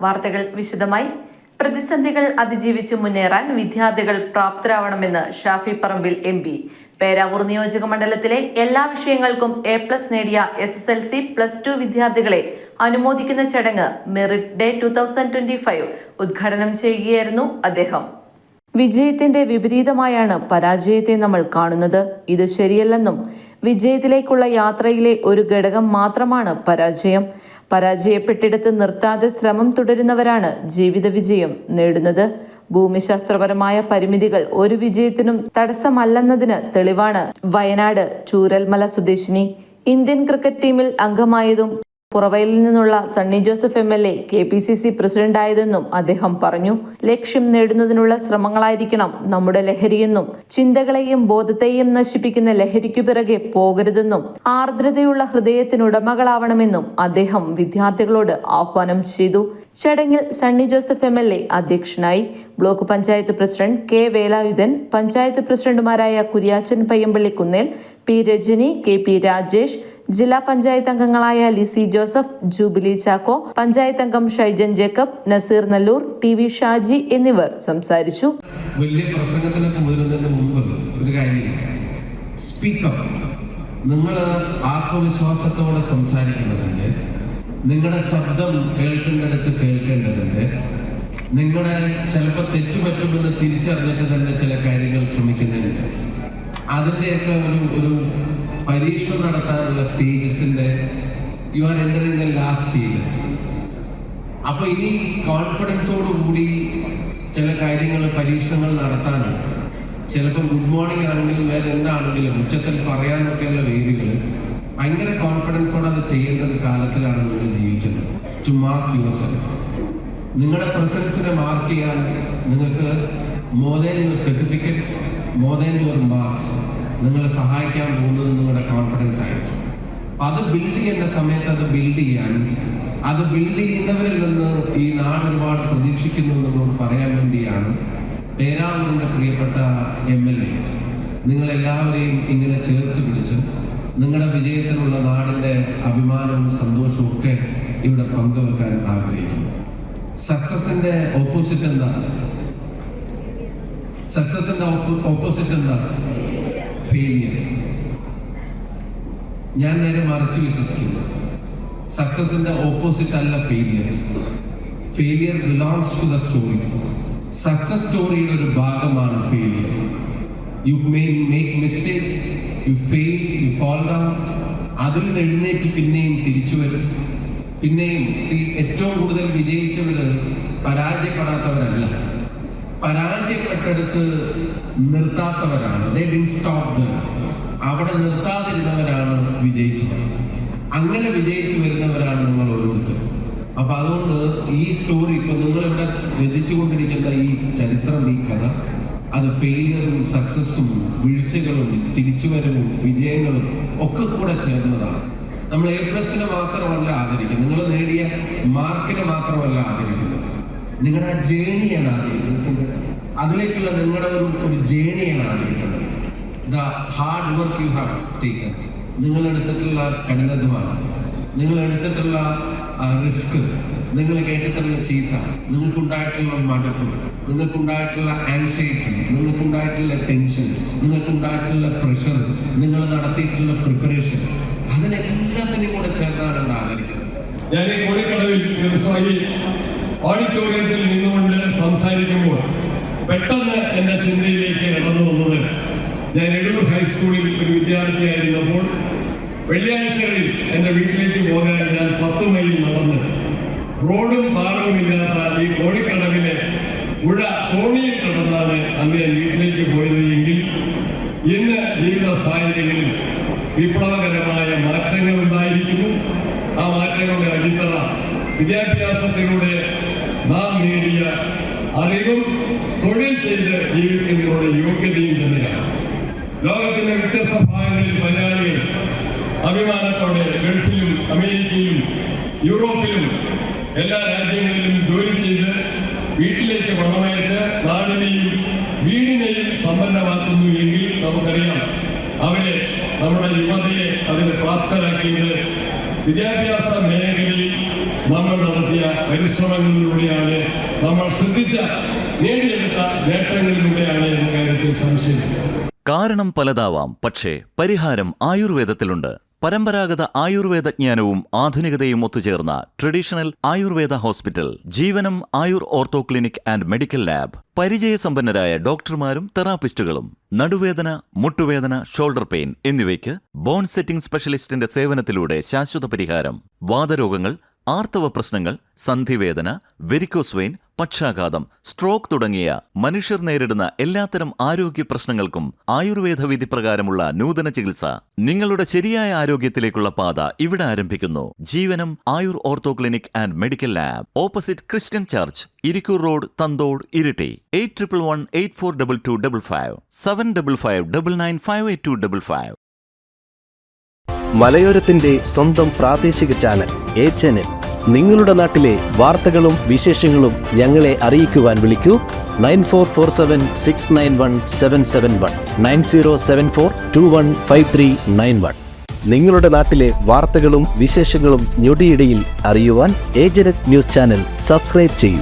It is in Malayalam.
വാർത്തകൾ വിശദമായി. പ്രതിസന്ധികൾ അതിജീവിച്ച് മുന്നേറാൻ വിദ്യാർത്ഥികൾ പ്രാപ്തരാവണമെന്ന് ഷാഫി പറമ്പിൽ MP. പേരാവൂർ നിയോജക മണ്ഡലത്തിലെ എല്ലാ വിഷയങ്ങൾക്കും A+ നേടിയ SSLC +2 വിദ്യാർത്ഥികളെ അനുമോദിക്കുന്ന ചടങ്ങ് മെറിറ്റ് ഡേ 2025 ഉദ്ഘാടനം ചെയ്യുകയായിരുന്നു അദ്ദേഹം. വിജയത്തിന്റെ വിപരീതമായാണ് പരാജയത്തെ നമ്മൾ കാണുന്നത്. ഇത് ശരിയല്ലെന്നും വിജയത്തിലേക്കുള്ള യാത്രയിലെ ഒരു ഘടകം മാത്രമാണ് പരാജയം. പരാജയപ്പെട്ടിടത്ത് നിർത്താതെ ശ്രമം തുടരുന്നവരാണ് ജീവിത വിജയം നേടുന്നത്. ഭൂമിശാസ്ത്രപരമായ പരിമിതികൾ ഒരു വിജയത്തിനും തടസ്സമല്ലെന്നതിന് തെളിവാണ് വയനാട് ചൂരൽമല സ്വദേശിനി. ഇന്ത്യൻ ക്രിക്കറ്റ് ടീമിൽ അംഗമായതും പുറവയിലിൽ നിന്നുള്ള സണ്ണി ജോസഫ് MLA KPCC പ്രസിഡന്റായതെന്നും അദ്ദേഹം പറഞ്ഞു. ലക്ഷ്യം നേടുന്നതിനുള്ള ശ്രമങ്ങളായിരിക്കണം നമ്മുടെ ലഹരിയെന്നും ചിന്തകളെയും ബോധത്തെയും നശിപ്പിക്കുന്ന ലഹരിക്കു പിറകെ പോകരുതെന്നും ആർദ്രതയുള്ള ഹൃദയത്തിനുടമകളാവണമെന്നും അദ്ദേഹം വിദ്യാർത്ഥികളോട് ആഹ്വാനം ചെയ്തു. ചടങ്ങിൽ സണ്ണി ജോസഫ് MLA അധ്യക്ഷനായി. Block panchayat president K Velayudhan, panchayat പ്രസിഡന്റുമാരായ കുര്യാച്ചൻ പയ്യമ്പള്ളിക്കുന്നേൽ, P രജനി, KP രാജേഷ്, ജില്ലാ പഞ്ചായത്ത് അംഗങ്ങളായ ലിസി ജോസഫ്, ജൂബിലി ചാക്കോ, പഞ്ചായത്ത് അംഗം ഷൈജൻ ജേക്കബ്, നസീർ നല്ലൂർ, TV ഷാജി എന്നിവർ സംസാരിച്ചു. വലിയ പ്രസംഗത്തിനൊക്കെ മുതിരുന്നതിന് മുമ്പ് ഒരു കാര്യം, സ്പീക്കപ്പ്. നിങ്ങൾ ആത്മവിശ്വാസത്തോടെ സംസാരിക്കുന്നതിന്റെ, നിങ്ങളുടെ ശബ്ദം കേൾക്കേണ്ടടുത്ത് കേൾക്കേണ്ടതിന്റെ, നിങ്ങളുടെ ചിലപ്പോൾ തെറ്റുപറ്റുമെന്ന് തിരിച്ചറിഞ്ഞിട്ട് തന്നെ ചില കാര്യങ്ങൾ ശ്രമിക്കുന്നുണ്ട്. അതിൻ്റെയൊക്കെ ഒരു പരീക്ഷണം നടത്താനുള്ള സ്റ്റേജസിന്റെ you are entering the last stages. അപ്പൊ ഇനി കോൺഫിഡൻസോടുകൂടി ചില കാര്യങ്ങൾ പരീക്ഷണങ്ങൾ നടത്താനും, ചിലപ്പോൾ ഗുഡ് മോർണിംഗ് ആണെങ്കിലും വേറെ എന്താണെങ്കിലും ഉച്ചത്തിൽ പറയാനൊക്കെയുള്ള വേദികൾ ഭയങ്കര കോൺഫിഡൻസോടെ അത് ചെയ്യേണ്ട ഒരു കാലത്തിലാണ് നിങ്ങൾ ജീവിക്കുന്നത്. To mark yourself. നിങ്ങളുടെ പ്രസൻസിനെ മാർക്ക് ചെയ്യാൻ നിങ്ങൾക്ക് more than your certificates, more than your marks നിങ്ങളെ സഹായിക്കാൻ പോകുന്നത് നിങ്ങളുടെ കോൺഫിഡൻസ് ആയിരിക്കും. അത് ബിൽഡ് ചെയ്യേണ്ട സമയത്ത് അത് ബിൽഡ് ചെയ്യാൻ, അത് ബിൽഡ് ചെയ്യുന്നവരിൽ നിന്ന് ഈ നാട് ഒരുപാട് പ്രതീക്ഷിക്കുന്നു എന്നോട് പറയാൻ വേണ്ടിയാണ് പേരാവൂരിൻ്റെ പ്രിയപ്പെട്ട MLA നിങ്ങളെല്ലാവരെയും ഇങ്ങനെ ചേർത്ത് പിടിച്ച് നിങ്ങളുടെ വിജയത്തിനുള്ള നാടിൻ്റെ അഭിമാനവും സന്തോഷവും ഒക്കെ ഇവിടെ പങ്കുവെക്കാൻ ആഗ്രഹിക്കുന്നു. സക്സസിന്റെ ഓപ്പോസിറ്റ് എന്താണ്? സക്സസിന്റെ ഓപ്പോസിറ്റ് എന്താണ്? ഫെയിലിയർ. ഞാൻ നേരെ മറിച്ച് വിശ്വസിക്കുന്നു. സക്സസിന്റെ ഓപ്പോസിറ്റ് അല്ല failure. Failure belongs to the story. Success സ്റ്റോറിയുടെ ഒരു ഭാഗമാണ് failure. You make mistakes, you fail, you fall down. അതിൽ നിന്ന് എഴുന്നേറ്റ് പിന്നെയും തിരിച്ചു വരും. പിന്നെയും ഏറ്റവും കൂടുതൽ വിജയിച്ചവര് പരാജയപ്പെടാത്തവരല്ല, പരാജയപ്പെട്ടെടുത്ത് നിർത്താത്തവരാണ്. അവിടെ നിർത്താതിരുന്നവരാണ് വിജയിച്ചത്. അങ്ങനെ വിജയിച്ചു വരുന്നവരാണ് നിങ്ങൾ ഓരോരുത്തരും. അപ്പൊ അതുകൊണ്ട് ഈ സ്റ്റോറി ഇപ്പൊ നിങ്ങളിവിടെ രചിച്ചുകൊണ്ടിരിക്കുന്ന ഈ ചരിത്രം, ഈ കഥ, അത് ഫെയിലിയറും സക്സസും വീഴ്ചകളും തിരിച്ചുവരവും വിജയങ്ങളും ഒക്കെ കൂടെ ചേർന്നതാണ്. നമ്മൾ A+നെ മാത്രമല്ല ആദരിക്കുന്നത്, നിങ്ങൾ നേടിയ മാർക്കിനെ മാത്രമല്ല ആദരിക്കുന്നത്, നിങ്ങളുടെ ആ ജേണിയാണ് ആദരിക്കുന്നത്. അതിലേക്കുള്ള നിങ്ങളുടെ ഒരു ജേണിയാണ് ആദരിക്കുന്നത്. The hard work you have taken. നിങ്ങൾ എടുത്തിട്ടുള്ള കഠിനാധ്വാനം, നിങ്ങൾ എടുത്തിട്ടുള്ള റിസ്ക്, നിങ്ങൾ കേട്ടിട്ടുള്ള ചീത്ത, നിങ്ങൾക്കുണ്ടായിട്ടുള്ള മടുപ്പ്, നിങ്ങൾക്കുണ്ടായിട്ടുള്ള ആൻസൈറ്റി, നിങ്ങൾക്കുണ്ടായിട്ടുള്ള ടെൻഷൻ, നിങ്ങൾക്കുണ്ടായിട്ടുള്ള പ്രഷർ, നിങ്ങൾ നടത്തിയിട്ടുള്ള പ്രിപ്പറേഷൻ, അതിനെല്ലാത്തിനും കൂടെ ചേർന്നാണ് ആദരിക്കുന്നത്. ഞാൻ ഈ കോഴിക്കടവിൽ വ്യവസായി ഓഡിറ്റോറിയത്തിൽ നിന്നുകൊണ്ട് സംസാരിക്കുമ്പോൾ പെട്ടെന്ന് എന്റെ ചിന്തയിലേക്ക് കടന്നു വന്നത്, ഞാൻ എടൂർ ഹൈസ്കൂളിൽ ഒരു വിദ്യാർത്ഥിയായിരുന്നപ്പോൾ വെള്ളിയാഴ്ചകളിൽ എൻ്റെ വീട്ടിലേക്ക് പോകാൻ ഞാൻ 10 മൈൽ നടന്ന് റോഡും പാലവും ഇല്ലാത്ത ഈ കോഴിക്കടവിലെ പുഴ തോണിയിൽ കടന്നാണ് അന്ന് ഞാൻ വീട്ടിലേക്ക് പോയത്. എങ്കിൽ ഇന്ന് ജീവിത സാഹചര്യങ്ങളിൽ വിപ്ലവകരമായ മാറ്റങ്ങൾ ഉണ്ടായിരിക്കുന്നു. ആ മാറ്റങ്ങളുടെ അടിത്തറ വിദ്യാഭ്യാസത്തിലൂടെ നാം നേടിയ അറിവും തൊഴിൽ ചെയ്ത് ജീവിക്കുന്നതിനുള്ള യോഗ്യതയും തന്നെയാണ്. ലോകത്തിന്റെ വ്യത്യസ്ത ഭാഗങ്ങളിൽ മലയാളികൾ അഭിമാനത്തോടെ ഗൾഫിലും അമേരിക്കയിലും യൂറോപ്പിലും എല്ലാ രാജ്യങ്ങളിലും ജോലി ചെയ്ത് വീട്ടിലേക്ക് പണമയച്ച് നാടിനെയും വീടിനെയും സമ്പന്നമാക്കുന്നു. എങ്കിൽ നമുക്കറിയാം അവരെ, നമ്മുടെ യുവതയെ അതിന് പ്രാപ്തരാക്കിയത് വിദ്യാഭ്യാസ മേഖലയിൽ നമ്മൾ നടത്തിയ പരിശ്രമങ്ങളിലൂടെയാണ്, നമ്മൾ ശ്രദ്ധിച്ച നേടിയെടുത്ത നേട്ടങ്ങളിലൂടെയാണ് എന്ന കാര്യത്തിൽ സംശയമില്ല. കാരണം പലതാവാം, പക്ഷേ പരിഹാരം ആയുർവേദത്തിലുണ്ട്. പരമ്പരാഗത ആയുർവേദ ജ്ഞാനവും ആധുനികതയും ഒത്തുചേർന്ന traditional Ayurveda hospital, Jeevanam Ayur ortho clinic and medical lab. പരിചയസമ്പന്നരായ ഡോക്ടർമാരും തെറാപ്പിസ്റ്റുകളും. നടുവേദന, മുട്ടുവേദന, ഷോൾഡർ പെയിൻ എന്നിവയ്ക്ക് ബോൺ സെറ്റിംഗ് സ്പെഷ്യലിസ്റ്റിന്റെ സേവനത്തിലൂടെ ശാശ്വത പരിഹാരം. വാതരോഗങ്ങൾ, ആർത്തവ പ്രശ്നങ്ങൾ, സന്ധിവേദന, വെരിക്കോസ് വെയിൻ, പക്ഷാഘാതം, സ്ട്രോക്ക് തുടങ്ങിയ മനുഷ്യർ നേരിടുന്ന എല്ലാത്തരം ആരോഗ്യ പ്രശ്നങ്ങൾക്കും ആയുർവേദ വിധി പ്രകാരമുള്ള നൂതന ചികിത്സ. നിങ്ങളുടെ ശരിയായ ആരോഗ്യത്തിലേക്കുള്ള പാത ഇവിടെ ആരംഭിക്കുന്നു. Jeevanam Ayur ortho clinic and medical lab, opposite Christian church, Irikkur road, Thanthode, Iritty. 8111842255 7559958255. മലയോരത്തിന്റെ സ്വന്തം പ്രാദേശിക ചാനൽ HNN. നിങ്ങളുടെ നാട്ടിലെ വാർത്തകളും വിശേഷങ്ങളും ഞങ്ങളെ അറിയിക്കുവാൻ വിളിക്കൂ 9447691771 9074215391. നിങ്ങളുടെ നാട്ടിലെ വാർത്തകളും വിശേഷങ്ങളും ഞൊടിയിടയിൽ അറിയുവാൻ ഏജന്റ് ന്യൂസ് ചാനൽ സബ്സ്ക്രൈബ് ചെയ്യൂ.